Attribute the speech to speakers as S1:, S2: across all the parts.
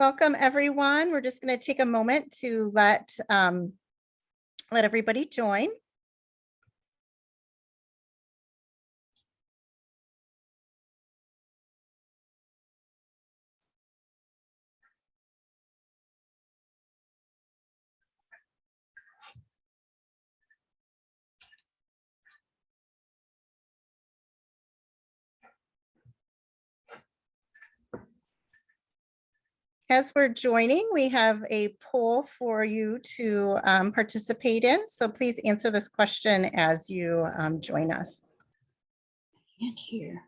S1: Welcome, everyone. We're just going to take a moment to let everybody join. As we're joining, we have a poll for you to participate in. So please answer this question as you join us.
S2: Can't hear.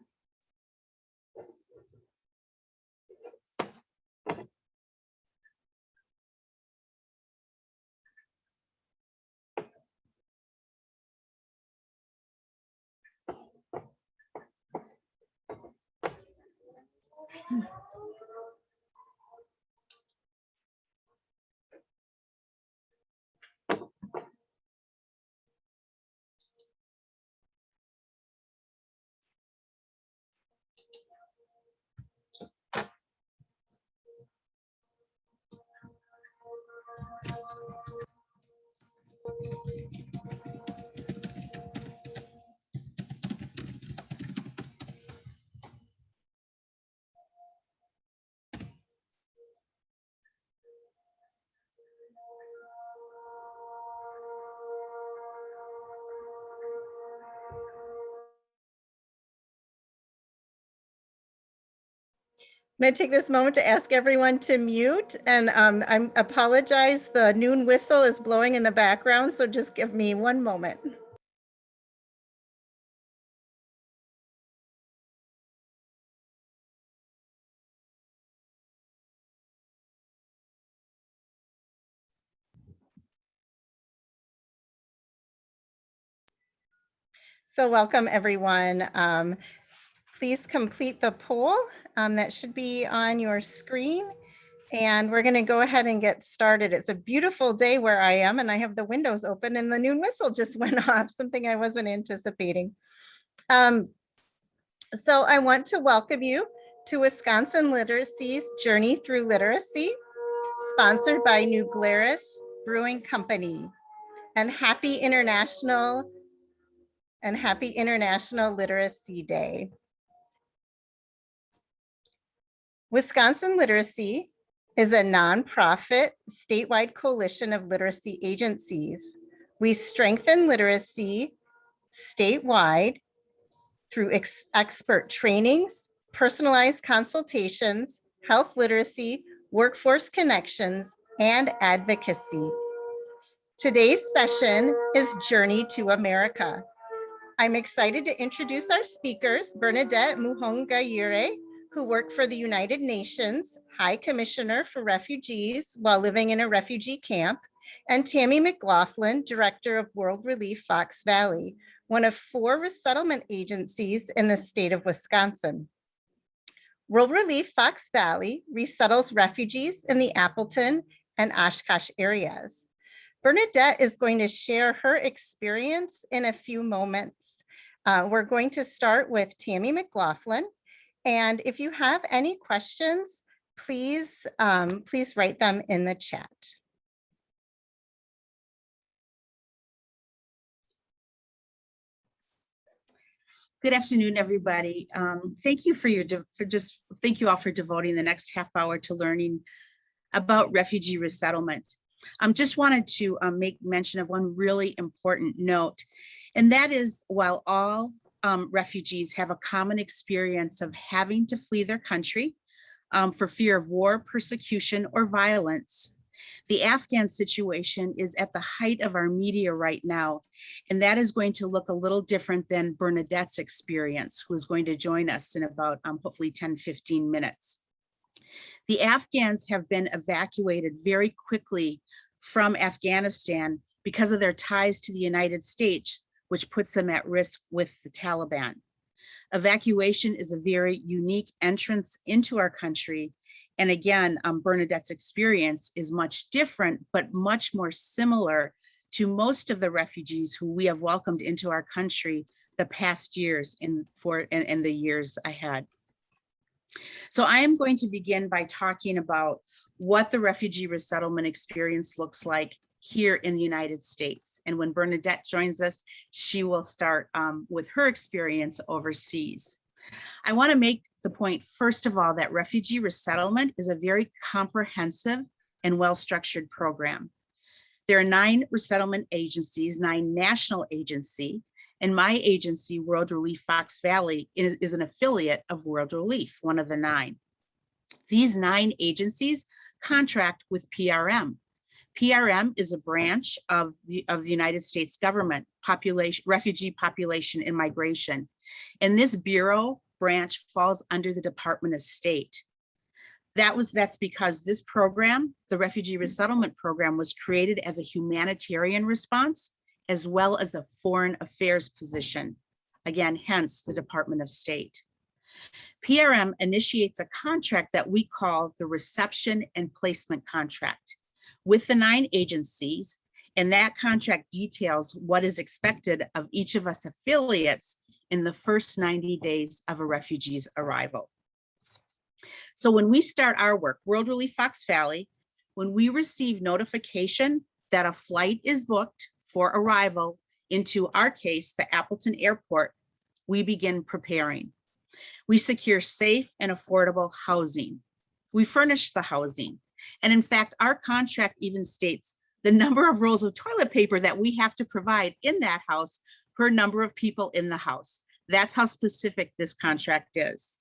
S1: I'm going to take this moment to ask everyone to mute, and I apologize. The noon whistle is blowing in the background, so just give me one moment. So welcome, everyone. Please complete the poll that should be on your screen. And we're going to go ahead and get started. It's a beautiful day where I am, and I have the windows open and the noon whistle just went off, something I wasn't anticipating. So I want to welcome you to Wisconsin Literacy's Journey Through Literacy, sponsored by New Glarus Brewing Company, and Happy International Literacy Day. Wisconsin Literacy is a nonprofit statewide coalition of literacy agencies. We strengthen literacy statewide through expert trainings, personalized consultations, health literacy, workforce connections, and advocacy. Today's session is Journey to America. I'm excited to introduce our speakers, Bernadette Muhongayire, who worked for the United Nations High Commissioner for Refugees while living in a refugee camp, and Tammy McLaughlin, Director of World Relief Fox Valley, one of 4 resettlement agencies in the state of Wisconsin. World Relief Fox Valley resettles refugees in the Appleton and Oshkosh areas. Bernadette is going to share her experience in a few moments. We're going to start with Tammy McLaughlin. And if you have any questions, please write them in the chat.
S2: Good afternoon, everybody. Thank you thank you all for devoting the next half hour to learning about refugee resettlement. Just wanted to make mention of one really important note, and that is while all refugees have a common experience of having to flee their country for fear of war, persecution, or violence, the Afghan situation is at the height of our media right now, and that is going to look a little different than Bernadette's experience, who is going to join us in about hopefully 10-15 minutes. The Afghans have been evacuated very quickly from Afghanistan because of their ties to the United States, which puts them at risk with the Taliban. Evacuation is a very unique entrance into our country. And again, Bernadette's experience is much different, but much more similar to most of the refugees who we have welcomed into our country the past years and the years ahead. So I am going to begin by talking about what the refugee resettlement experience looks like here in the United States. And when Bernadette joins us, she will start with her experience overseas. I want to make the point, first of all, that refugee resettlement is a very comprehensive and well-structured program. There are 9 resettlement agencies, 9 national agencies, and my agency, World Relief Fox Valley, is an affiliate of World Relief, one of the 9. These 9 agencies contract with PRM. PRM is a branch of the United States government, refugee population and migration. And this bureau branch falls under the Department of State. That's because this program, the refugee resettlement program, was created as a humanitarian response as well as a foreign affairs position. Again, hence the Department of State. PRM initiates a contract that we call the reception and placement contract with the 9 agencies, and that contract details what is expected of each of us affiliates in the first 90 days of a refugee's arrival. So when we start our work, World Relief Fox Valley, when we receive notification that a flight is booked for arrival into our case, the Appleton airport, we begin preparing. We secure safe and affordable housing. We furnish the housing. And in fact, our contract even states the number of rolls of toilet paper that we have to provide in that house per number of people in the house. That's how specific this contract is.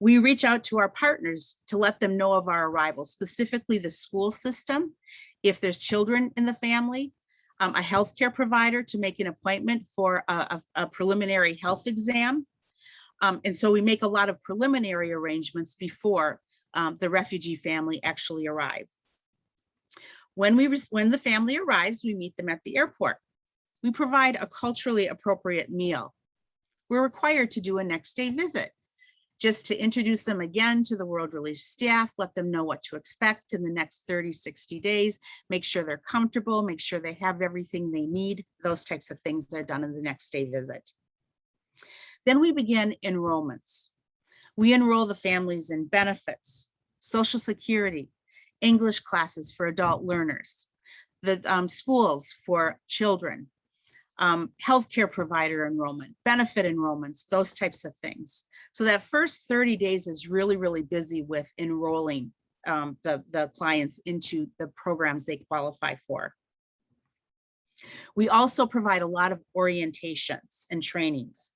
S2: We reach out to our partners to let them know of our arrival, specifically the school system, if there's children in the family, a healthcare provider to make an appointment for a preliminary health exam. And so we make a lot of preliminary arrangements before the refugee family actually arrive. When the family arrives, we meet them at the airport. We provide a culturally appropriate meal. We're required to do a next day visit, just to introduce them again to the World Relief staff, let them know what to expect in the next 30, 60 days, make sure they're comfortable, make sure they have everything they need. Those types of things are done in the next day visit. Then we begin enrollments. We enroll the families in benefits, Social Security, English classes for adult learners, the schools for children, healthcare provider enrollment, benefit enrollments, those types of things. So that first 30 days is really, really busy with enrolling the clients into the programs they qualify for. We also provide a lot of orientations and trainings,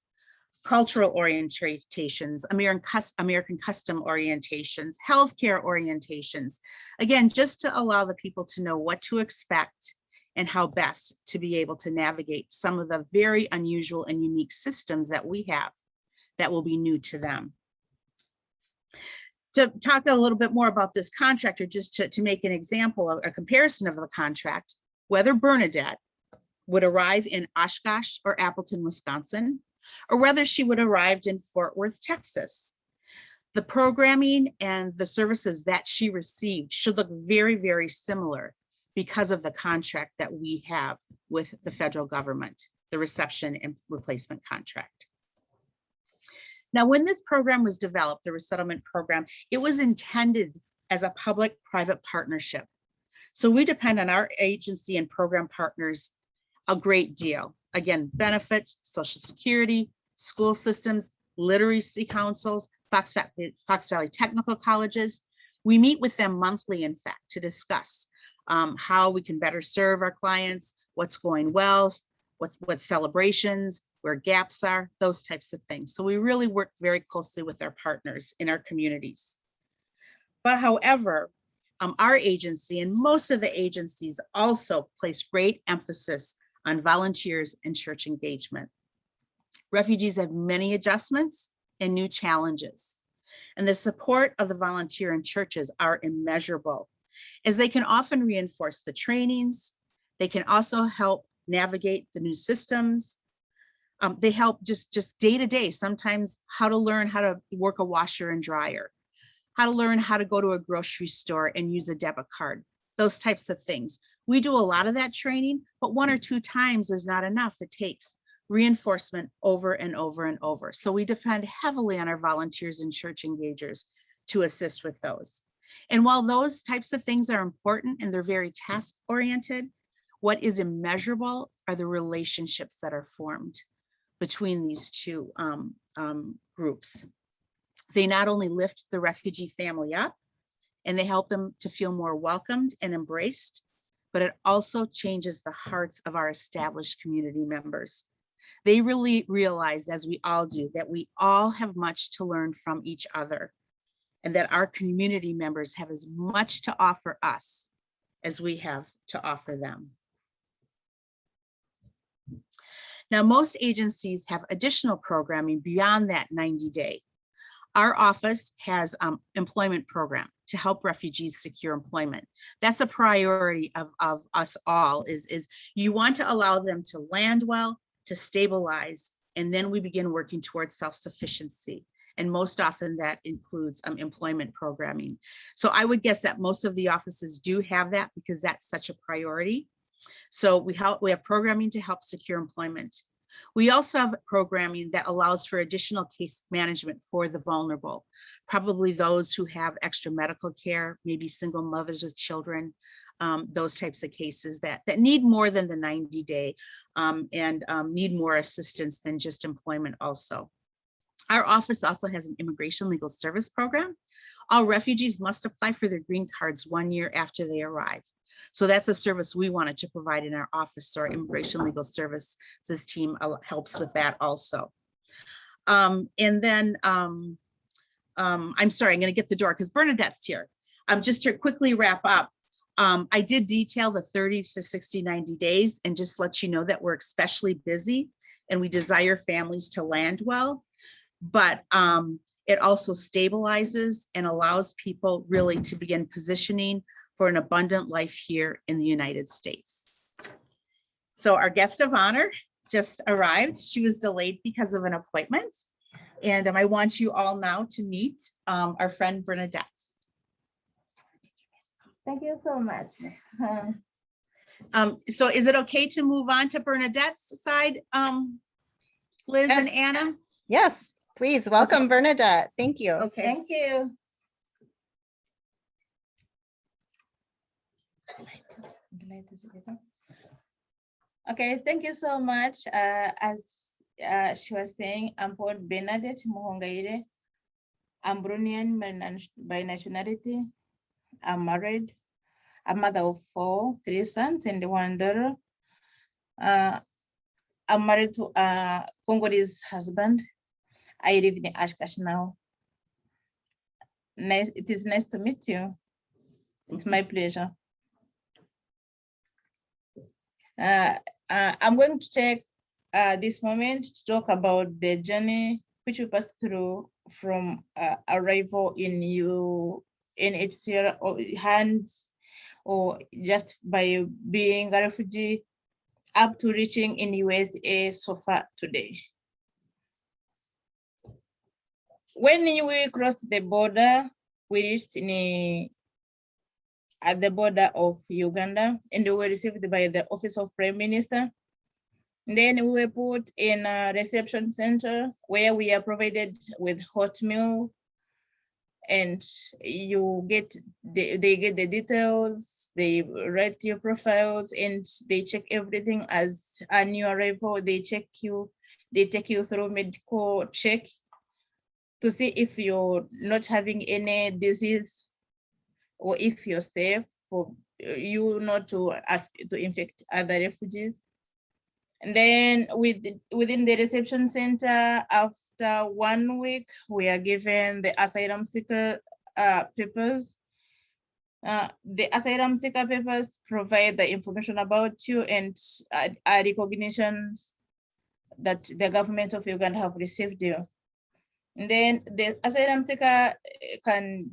S2: cultural orientations, American custom orientations, healthcare orientations. Again, just to allow the people to know what to expect and how best to be able to navigate some of the very unusual and unique systems that we have that will be new to them. To talk a little bit more about this contract, or just to make an example, a comparison of the contract, whether Bernadette would arrive in Oshkosh or Appleton, Wisconsin, or whether she would arrive in Fort Worth, Texas. The programming and the services that she received should look very, very similar because of the contract that we have with the federal government, the reception and replacement contract. Now, when this program was developed, the resettlement program, it was intended as a public-private partnership. So we depend on our agency and program partners a great deal. Again, benefits, Social Security, school systems, literacy councils, Fox Valley Technical Colleges. We meet with them monthly, in fact, to discuss how we can better serve our clients, what's going well, what celebrations, where gaps are, those types of things. So we really work very closely with our partners in our communities. But however, our agency and most of the agencies also place great emphasis on volunteers and church engagement. Refugees have many adjustments and new challenges, and the support of the volunteer and churches are immeasurable, as they can often reinforce the trainings. They can also help navigate the new systems. They help just day to day, sometimes how to learn how to work a washer and dryer, how to learn how to go to a grocery store and use a debit card, those types of things. We do a lot of that training, but 1 or 2 times is not enough. It takes reinforcement over and over and over. So we depend heavily on our volunteers and church engagers to assist with those. And while those types of things are important and they're very task oriented, what is immeasurable are the relationships that are formed between these two groups. They not only lift the refugee family up and they help them to feel more welcomed and embraced, but it also changes the hearts of our established community members. They really realize, as we all do, that we all have much to learn from each other and that our community members have as much to offer us as we have to offer them. Now, most agencies have additional programming beyond that 90-day. Our office has employment program to help refugees secure employment. That's a priority of us all, is you want to allow them to land well, to stabilize, and then we begin working towards self-sufficiency. And most often that includes employment programming. So I would guess that most of the offices do have that because that's such a priority. So we have programming to help secure employment. We also have programming that allows for additional case management for the vulnerable, probably those who have extra medical care, maybe single mothers with children, those types of cases that need more than the 90-day and need more assistance than just employment also. Our office also has an immigration legal service program. All refugees must apply for their green cards 1 year after they arrive. So that's a service we wanted to provide in our office. So our immigration legal services team helps with that also. And then, I'm sorry, I'm gonna get the door because Bernadette's here. Just to quickly wrap up, I did detail the 30 to 60, 90 days and just let you know that we're especially busy and we desire families to land well. But it also stabilizes and allows people really to begin positioning for an abundant life here in the United States. So our guest of honor just arrived. She was delayed because of an appointment. And I want you all now to meet our friend Bernadette.
S3: Thank you so much.
S2: So is it okay to move on to Bernadette's side, Liz
S1: Yes.
S2: and Anna?
S1: Yes, please welcome Bernadette. Thank you.
S2: Okay.
S3: Thank you. Okay, thank you so much. As she was saying, I'm called Bernadette Muhongayire. I'm Bruneian by nationality. I'm married. I'm mother of 3 sons and 1 daughter. I'm married to a Congolese husband. I live in Oshkosh now. Nice, it is nice to meet you. It's my pleasure. I'm going to take this moment to talk about the journey which we passed through from arrival in UNHCR or hands, or just by being a refugee up to reaching in USA so far today. When we crossed the border, we reached at the border of Uganda and we were received by the Office of Prime Minister. Then we were put in a reception center where we are provided with hot meal, and you get they get the details, they write your profiles, and they check everything as a new arrival. They check you, they take you through medical check to see if you're not having any disease or if you're safe for you not to infect other refugees. And then within the reception center, after 1 week, we are given the asylum seeker papers. The asylum seeker papers provide the information about you and recognitions that the government of Uganda have received you. And then the asylum seeker can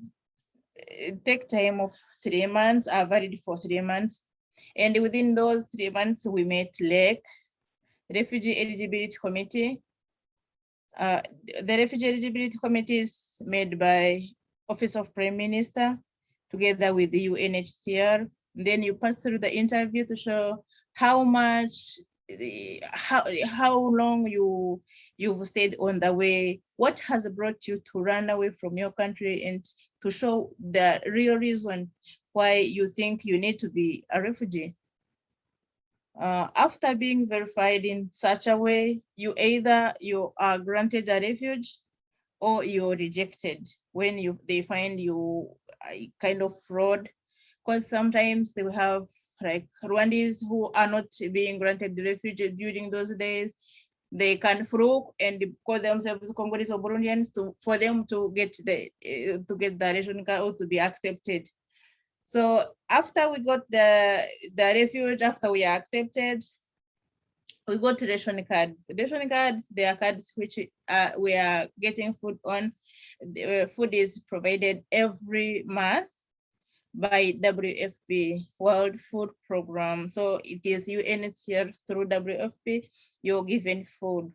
S3: take time of 3 months, are valid for 3 months. And within those 3 months, we met LEC, Refugee Eligibility Committee. The Refugee Eligibility Committee is made by Office of Prime Minister together with the UNHCR. Then you pass through the interview to show how much how long you've stayed on the way, what has brought you to run away from your country, and to show the real reason why you think you need to be a refugee. After being verified in such a way, you are granted a refuge or you're rejected when they find you a kind of fraud, because sometimes they will have like Rwandese who are not being granted the refuge during those days. They can fluke and call themselves Congolese or Burundians for them to get the ration card or to be accepted. So after we got the refuge, after we are accepted, we go to ration cards. Ration cards, they are cards which we are getting food on. The food is provided every month by WFP, World Food Program. So it is UNHCR through WFP, you're given food.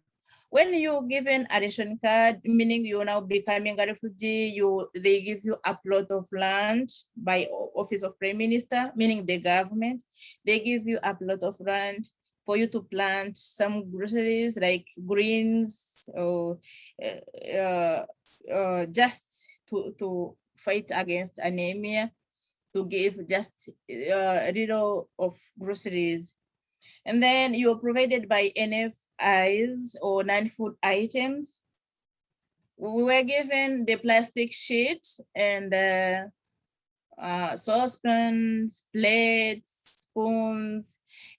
S3: When you're given a ration card, meaning you're now becoming a refugee, they give you a plot of land by Office of Prime Minister, meaning the government. They give you a plot of land for you to plant some groceries like greens or just to fight against anemia, to give just a little of groceries. And then you're provided by NFIs or non-food items. We were given the plastic sheet and saucepans, plates, spoons,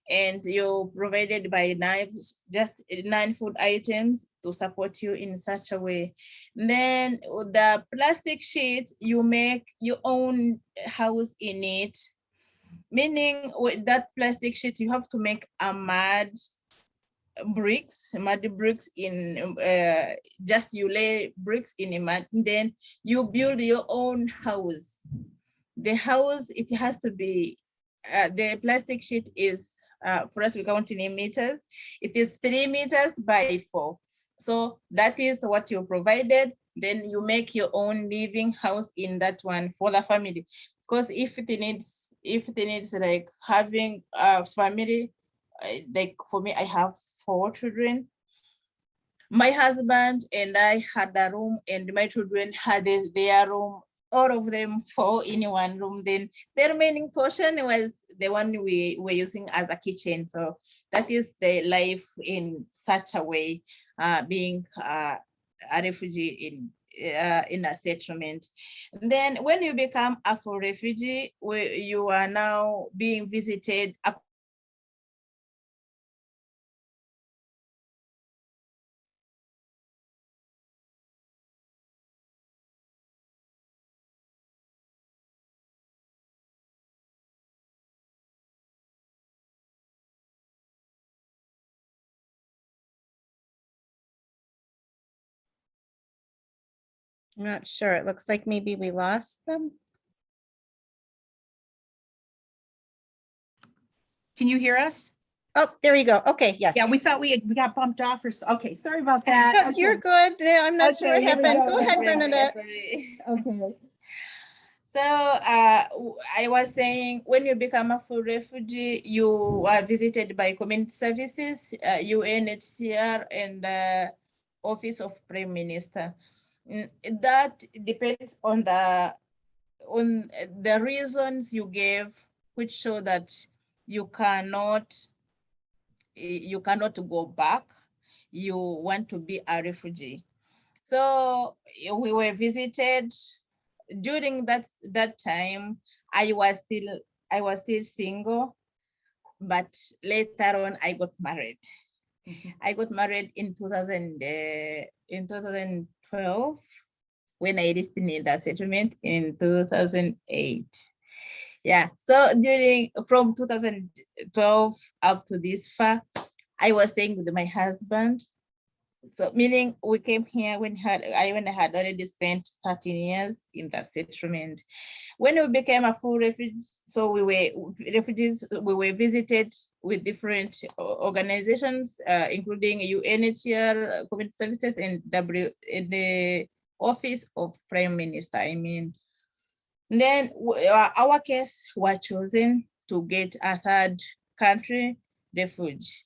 S3: and you're provided by knives, just non-food items to support you in such a way. Then the plastic sheet, you make your own house in it, meaning with that plastic sheet, you have to make a mud bricks in just you lay bricks in a mud, and then you build your own house. The house, it has to be, the plastic sheet is, for us, we count in meters. It is 3 meters by 4. So that is what you provided. Then you make your own living house in that one for the family. Because if it needs like having a family, like for me, I have 4 children. My husband and I had a room, and my children had their room, all of them 4 in one room. Then the remaining portion was the one we were using as a kitchen. So that is the life in such a way, being a refugee in a settlement. And then when you become a full refugee, you are now being visited
S1: I'm not sure. It looks like maybe we lost them.
S2: Can you hear us?
S1: Oh, there you go. Okay, yes.
S2: Yeah, we thought we got bumped off or so. Okay, sorry about that.
S1: No, you're good. Yeah, I'm not sure what
S2: Okay, here we
S1: happened.
S2: go.
S1: Go ahead,
S3: Sorry,
S1: Bernadette.
S3: sorry.
S2: Okay.
S3: So I was saying, when you become a full refugee, you are visited by community services, UNHCR, and Office of Prime Minister. That depends on the reasons you gave, which show that you cannot go back. You want to be a refugee. So we were visited. During that time, I was still single, but later on I got married. I got married in 2012 when I lived in the settlement in 2008. Yeah, so from 2012 up to this far, I was staying with my husband. So meaning we came here when I had already spent 13 years in the settlement. When we became a full refugee, so we were visited with different organizations, including UNHCR, Community Services, and the Office of Prime Minister, I mean. And then our case was chosen to get a third country refuge.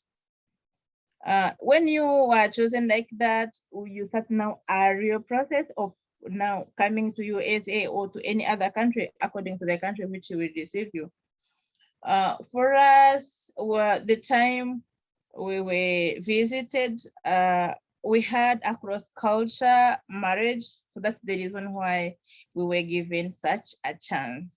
S3: When you are chosen like that, you start now a real process of now coming to USA or to any other country according to the country which will receive you. For us, the time we were visited, we had a cross-culture marriage. So that's the reason why we were given such a chance.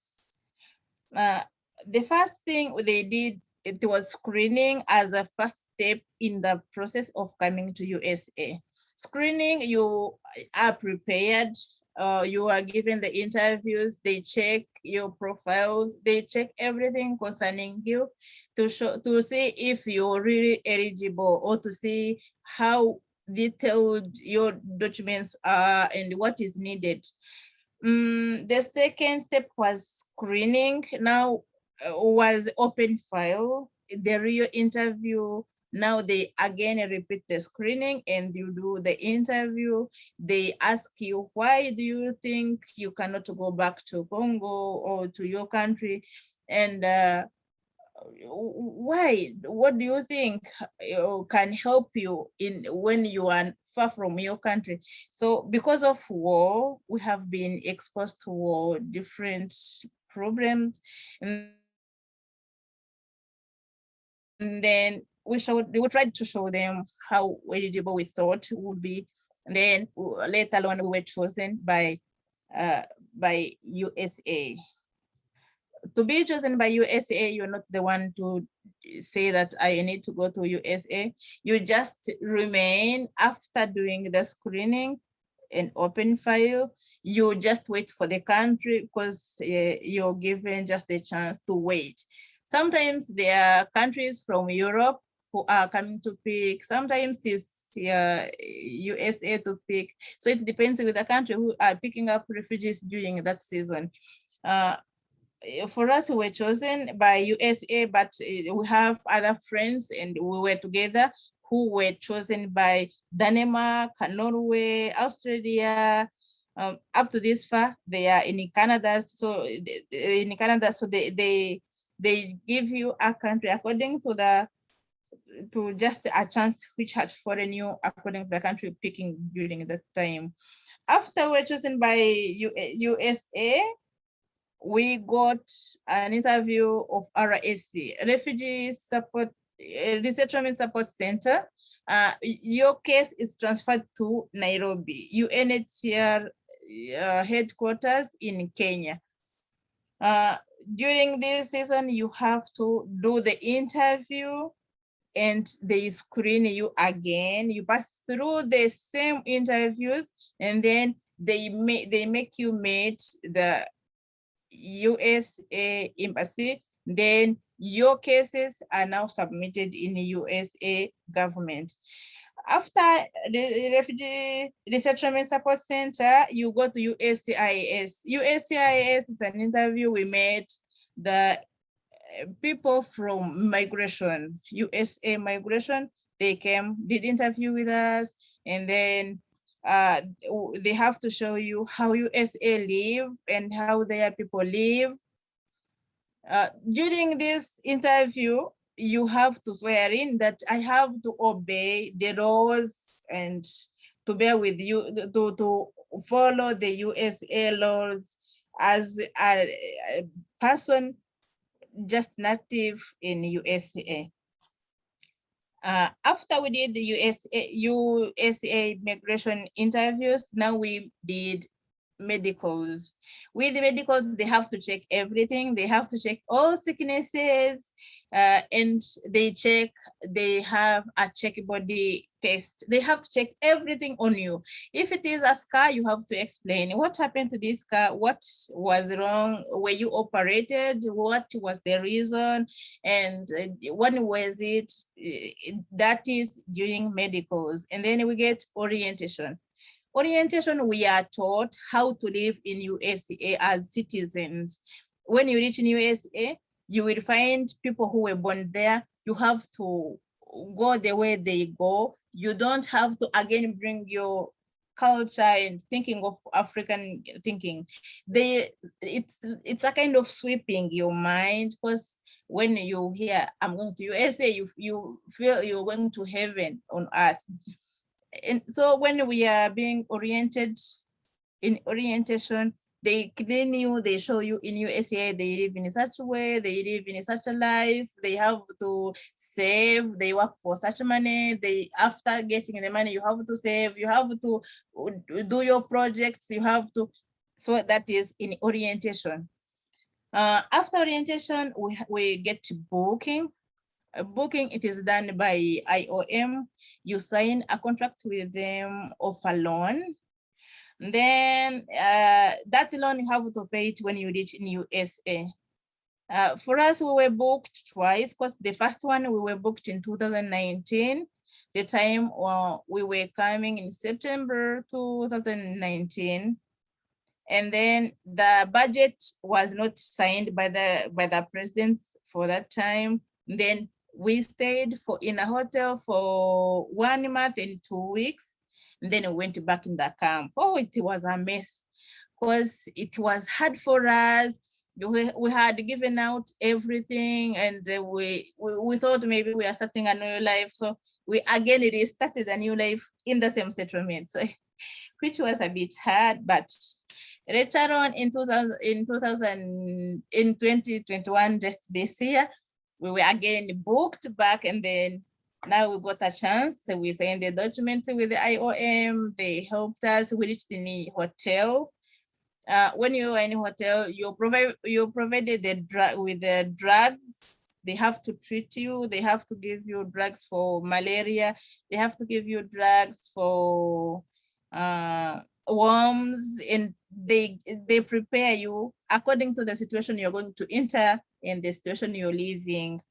S3: The first thing they did, it was screening as a first step in the process of coming to USA. Screening, you are prepared, you are given the interviews, they check your profiles, they check everything concerning you to see if you're really eligible or to see how detailed your documents are and what is needed. The second step was screening. Now was open file, the real interview. Now they again repeat the screening and you do the interview. They ask you, why do you think you cannot go back to Congo or to your country? And why? What do you think can help you in when you are far from your country? So because of war, we have been exposed to war, different problems, and then we tried to show them how eligible we thought would be. And then later on, we were chosen by USA. To be chosen by USA, you're not the one to say that I need to go to USA. You just remain after doing the screening and open file. You just wait for the country because you're given just a chance to wait. Sometimes there are countries from Europe who are coming to pick. Sometimes it's USA to pick. So it depends with the country who are picking up refugees during that season. For us, we were chosen by USA, but we have other friends and we were together who were chosen by Denmark, Norway, Australia. Up to this far, they are in Canada. So in Canada, so they give you a country according to just a chance which had fallen you according to the country picking during that time. After we're chosen by USA, we got an interview of RSC, Refugee Support Resettlement Support Center. Your case is transferred to Nairobi, UNHCR headquarters in Kenya. During this season, you have to do the interview and they screen you again. You pass through the same interviews and then they make you meet the USA embassy. Then your cases are now submitted in the USA government. After the Refugee Resettlement Support Center, you go to USCIS. USCIS is an interview we made the people from migration, USA migration. They came, did interview with us, and then they have to show you how USA live and how their people live. During this interview, you have to swear in that I have to obey the laws and to bear with you, to follow the USA laws as a person just native in USA. After we did the USA migration interviews, now we did medicals. With the medicals, they have to check everything. They have to check all sicknesses, and they have a check body test. They have to check everything on you. If it is a scar, you have to explain what happened to this scar, what was wrong, were you operated, what was the reason, and when was it? That is during medicals. And then we get orientation. Orientation, we are taught how to live in USA as citizens. When you reach in USA, you will find people who were born there. You have to go the way they go. You don't have to again bring your culture and thinking of African thinking, it's a kind of sweeping your mind, because when you hear I'm going to USA, you feel you're going to heaven on earth. And so when we are being oriented in orientation, they clean you, they show you in USA, they live in such a way, they live in such a life, they have to save, they work for such money, after getting the money, you have to save, you have to do your projects, you have to, so that is in orientation. After orientation, we get to booking. Booking, it is done by IOM. You sign a contract with them of a loan. Then that loan you have to pay it when you reach in USA. For us, we were booked twice, because the first one we were booked in 2019. The time we were coming in September 2019. And then the budget was not signed by the president for that time. Then we stayed in a hotel for 1 month and 2 weeks. And then we went back in the camp. Oh, it was a mess, because it was hard for us. We had given out everything, and we thought maybe we are starting a new life. So we again restarted a new life in the same settlement, so, which was a bit hard. But later on in 2021, just this year, we were again booked back, and then now we got a chance. So we signed the document with the IOM. They helped us. We reached in the hotel. When you are in a hotel, you're provided with the drugs. They have to treat you. They have to give you drugs for malaria. They have to give you drugs for worms, and they prepare you according to the situation you're going to enter and the situation you're living.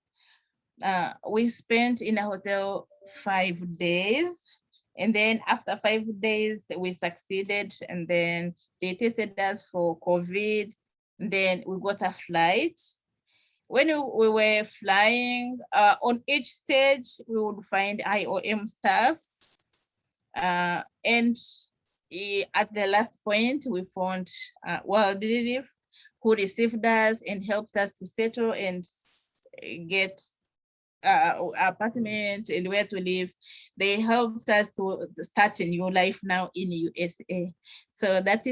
S3: We spent in a hotel 5 days, and then after 5 days we succeeded, and then they tested us for COVID. And then we got a flight. When we were flying, on each stage we would find IOM staffs, and at the last point we found World Relief, who received us and helped us to settle and get apartment and where to live. They helped us to start a new life now in USA. So that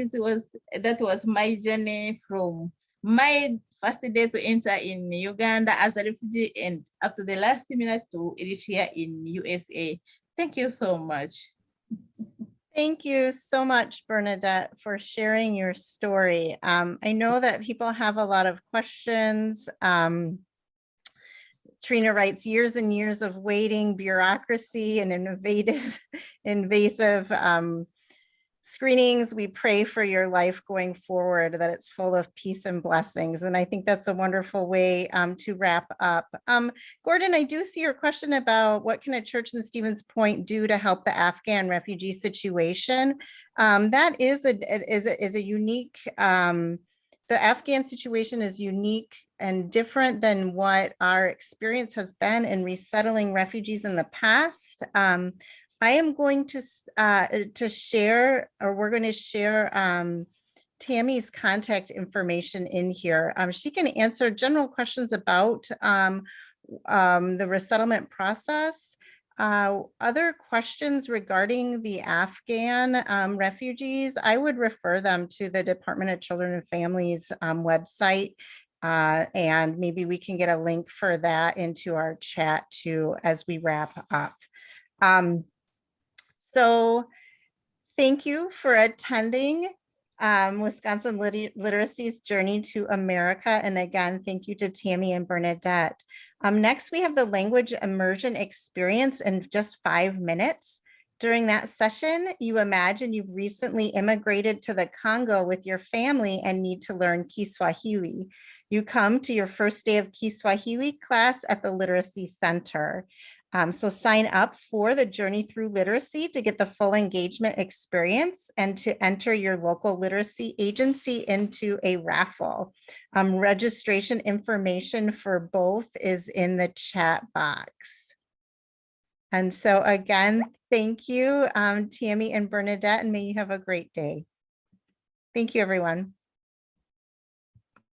S3: was my journey from my first day to enter in Uganda as a refugee, and up to the last minute to reach here in USA. Thank you so much.
S1: Thank you so much, Bernadette, for sharing your story. I know that people have a lot of questions. Trina writes, years and years of waiting, bureaucracy, and invasive screenings. We pray for your life going forward, that it's full of peace and blessings. And I think that's a wonderful way to wrap up. Gordon, I do see your question about what can a church in Stevens Point do to help the Afghan refugee situation. That is a unique, the Afghan situation is unique and different than what our experience has been in resettling refugees in the past. I am going to share, or we're going to share Tammy's contact information in here. She can answer general questions about the resettlement process. Other questions regarding the Afghan refugees, I would refer them to the Department of Children and Families website. And maybe we can get a link for that into our chat too as we wrap up. So thank you for attending Wisconsin Literacy's Journey to America. And again, thank you to Tammy and Bernadette. Next, we have the language immersion experience in just 5 minutes. During that session, you imagine you've recently immigrated to the Congo with your family and need to learn Kiswahili. You come to your first day of Kiswahili class at the Literacy Center. So sign up for the Journey Through Literacy to get the full engagement experience and to enter your local literacy agency into a raffle. Registration information for both is in the chat box. And so again, thank you, Tammy and Bernadette, and may you have a great day. Thank you, everyone.